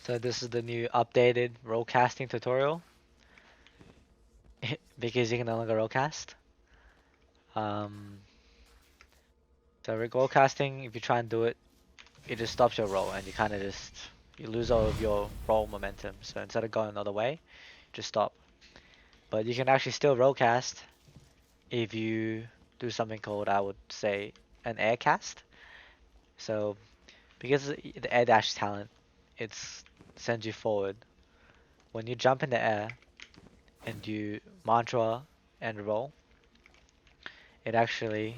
So this is the new updated rollcasting tutorial because you can no longer rollcast. Um, so rollcasting, if you try and do it, it just stops your roll and you kind of just you lose all of your roll momentum. So instead of going another way, just stop. But you can actually still rollcast if you do something called, I would say, an air cast. So because the air dash talent, it's sends you forward. When you jump in the air and you mantra and roll, it actually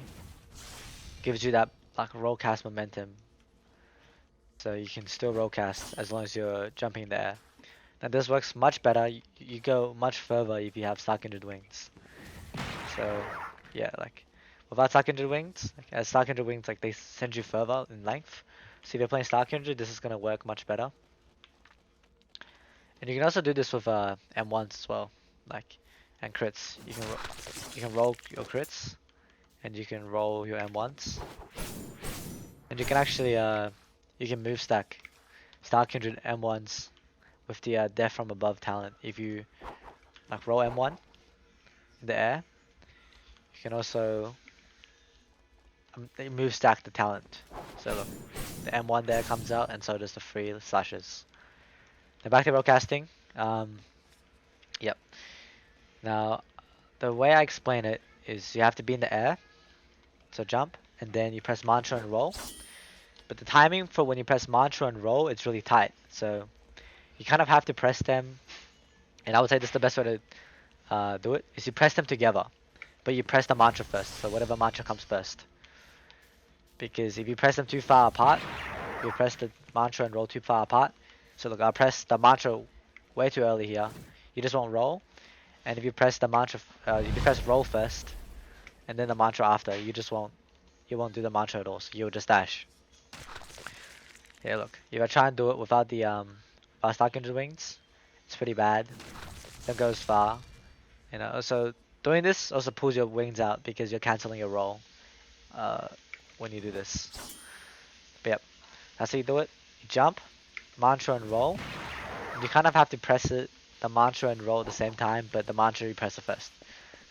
gives you that like rollcast momentum. So you can still rollcast as long as you're jumping in the air. Now this works much better. You go much further if you have Starkindred wings. So yeah, like without Starkindred wings, like, as Starkindred wings, like they send you further in length. So if you're playing Starkindred, this is gonna work much better. And you can also do this with M1s as well, like and crits. You can roll your crits, and you can roll your M1s, and you can actually you can move stack Starkindred M1s with the Death from Above talent. If you like roll M1 in the air, you can also move stack the talent. So look, the M1 there comes out, and so does the free slashes. Now back to rollcasting. Yep. Now the way I explain it is you have to be in the air, so jump, and then you press mantra and roll. But the timing for when you press mantra and roll, it's really tight. So you kind of have to press them, and I would say this is the best way to do it, is you press them together. But you press the mantra first, so whatever mantra comes first. Because if you press them too far apart, you press the mantra and roll too far apart. So look, I'll press the mantra way too early here. You just won't roll. And if you press the mantra, if you press roll first, and then the mantra after, you won't do the mantra at all. So you'll just dash. Yeah, look, if I try and do it without the fast Archangel wings, it's pretty bad. It goes far. You know, so doing this also pulls your wings out because you're canceling your roll uh, when you do this. But yep, that's how you do it. You jump, mantra and roll. And you kind of have to press it, the mantra and roll at the same time, but the mantra you press it first.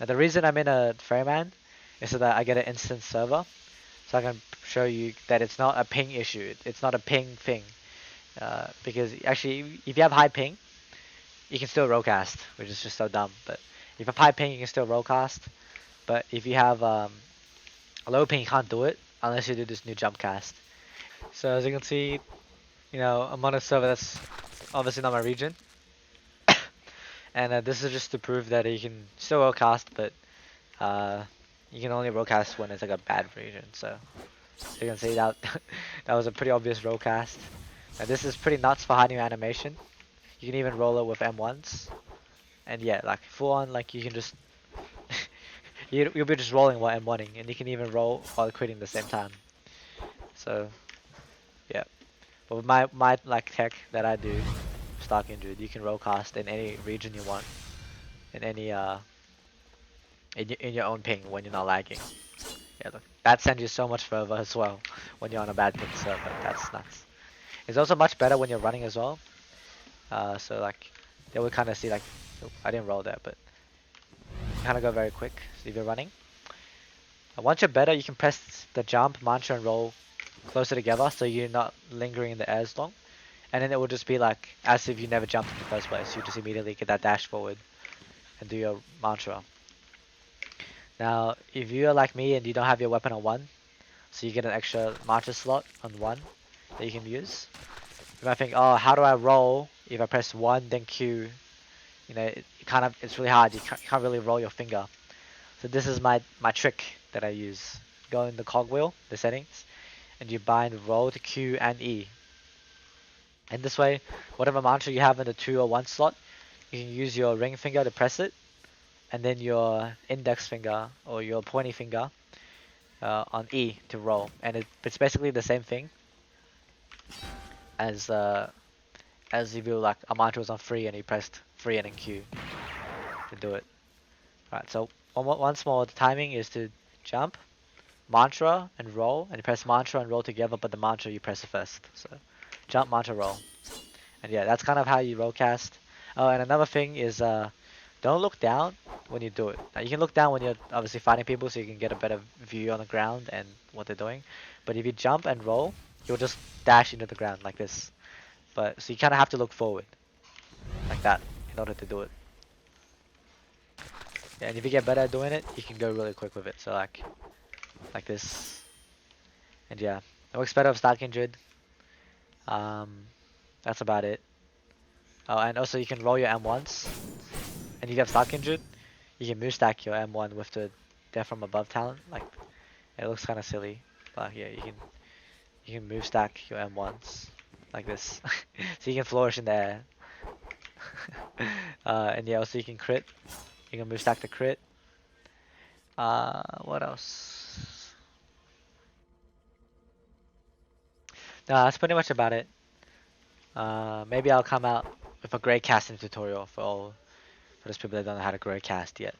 Now the reason I'm in a Fairyman is so that I get an instant server. So I can show you that it's not a ping issue. It's not a ping thing. Because actually, if you have high ping, you can still rollcast, which is just so dumb. But if you have high ping, you can still rollcast. But if you have a low ping, you can't do it unless you do this new jump cast. So as you can see, you know, I'm on a server that's obviously not my region. And this is just to prove that you can still rollcast, but uh, you can only rollcast when it's like a bad region. So you can see that that was a pretty obvious rollcast. Now this is pretty nuts for hiding your animation. You can even roll it with M1s. And yeah, like full on, like you can just you'll be just rolling while M1ing, and you can even roll while critting at the same time. So yeah, but with my like tech that I do, Stark Injured, you can rollcast in any region you want, in any in your own ping when you're not lagging. Yeah, look, that sends you so much further as well when you're on a bad ping server. That's nuts. It's also much better when you're running as well. So like, they will kind of see like, oh, I didn't roll there, but kind of go very quick. So if you're running, once you're better, you can press the jump, mantra, and roll closer together, so you're not lingering in the air as long. And then it will just be like as if you never jumped in the first place. You just immediately get that dash forward and do your mantra. Now, if you are like me and you don't have your weapon on 1, so you get an extra mantra slot on 1 that you can use. You might think, oh, how do I roll if I press 1 then Q? You know, it's really hard. You can't really roll your finger. So this is my trick that I use. Go in the cogwheel, the settings, and you bind roll to Q and E. And this way, whatever mantra you have in the 2 or 1 slot, you can use your ring finger to press it, and then your index finger or your pointy finger on E to roll. And it's basically the same thing as if you like a mantra was on 3 and you pressed 3 and then Q to do it. Alright, so once more, the timing is to jump, mantra and roll, and you press mantra and roll together, but the mantra you press it first. So jump, mantra, roll. And yeah, that's kind of how you rollcast. Oh, and another thing is don't look down when you do it. Now, you can look down when you're obviously fighting people so you can get a better view on the ground and what they're doing. But if you jump and roll, you'll just dash into the ground like this. But so you kind of have to look forward like that in order to do it. Yeah, and if you get better at doing it, you can go really quick with it. So like this. And yeah, it works better with Stark Kindred. Um, that's about it. Oh, and also you can roll your M once, and you have Stark Kindred. You can move stack your M1 with the Death from Above talent. Like it looks kind of silly, but yeah, you can move stack your M1s like this, so you can flourish in the air. And yeah, also you can crit. You can move stack the crit. What else? No, that's pretty much about it. Maybe I'll come out with a great casting tutorial for those people that don't know how to grey cast yet.